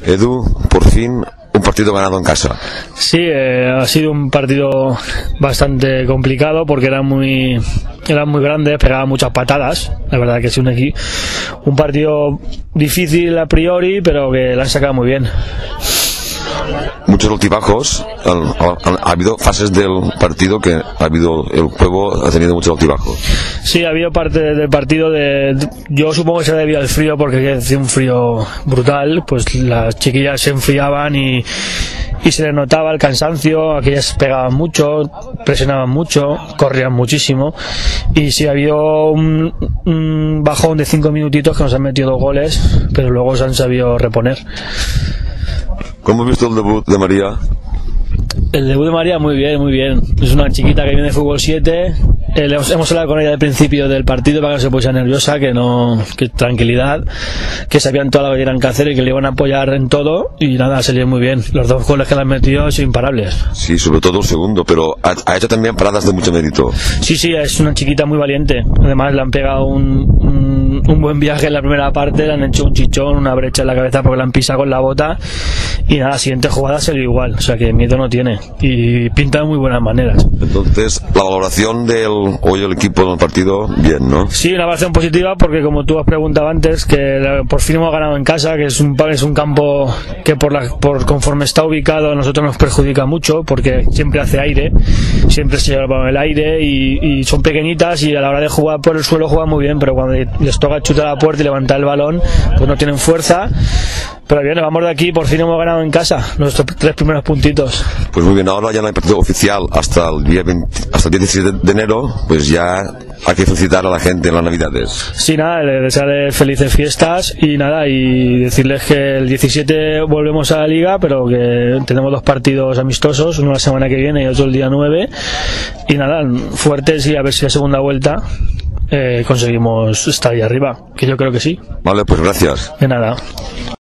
Edu, por fin un partido ganado en casa. Sí, ha sido un partido bastante complicado porque eran muy grandes, pegaban muchas patadas. La verdad que es un partido difícil a priori, pero que lo han sacado muy bien. Muchos altibajos, ha habido fases del partido que el juego ha tenido muchos altibajos. Sí, ha habido parte del partido yo supongo que se debía al frío, porque hacía un frío brutal, pues las chiquillas se enfriaban y se les notaba el cansancio. Aquellas pegaban mucho, presionaban mucho, corrían muchísimo, y sí ha habido un bajón de 5 minutitos que nos han metido 2 goles, pero luego se han sabido reponer. ¿Cómo has visto el debut de María? El debut de María muy bien, muy bien. Es una chiquita que viene de fútbol 7. Hemos hablado con ella al principio del partido para que no se pusiera nerviosa, que tranquilidad, que sabían todo lo que tenían que hacer y que le iban a apoyar en todo, y nada, salió muy bien. Los 2 goles que le han metido son imparables. Sí, sobre todo el segundo, pero ha hecho también paradas de mucho mérito. Sí, es una chiquita muy valiente. Además le han pegado un buen viaje en la primera parte, le han hecho un chichón, una brecha en la cabeza porque la han pisado con la bota, y nada, siguiente jugada salió igual, o sea que miedo no tiene y pinta de muy buenas maneras. Entonces, la valoración hoy el equipo del partido, bien, ¿no? Sí, una valoración positiva, porque como tú has preguntado antes, que por fin hemos ganado en casa, que es un campo que por conforme está ubicado a nosotros nos perjudica mucho, porque siempre hace aire, siempre se lleva el aire, y son pequeñitas, y a la hora de jugar por el suelo juegan muy bien, pero cuando les toca chutar a la puerta y levantar el balón, pues no tienen fuerza. Pero bien, vamos de aquí, por fin hemos ganado en casa nuestros 3 primeros puntitos. Pues muy bien, ahora ya no hay partido oficial hasta el día 17 de enero, pues ya hay que felicitar a la gente en las Navidades. Sí, nada, desearles felices fiestas y nada, y decirles que el 17 volvemos a la liga, pero que tenemos 2 partidos amistosos, uno la semana que viene y otro el día 9, y nada, fuertes, y a ver si la segunda vuelta conseguimos estar ahí arriba, que yo creo que sí. Vale, pues gracias. De nada.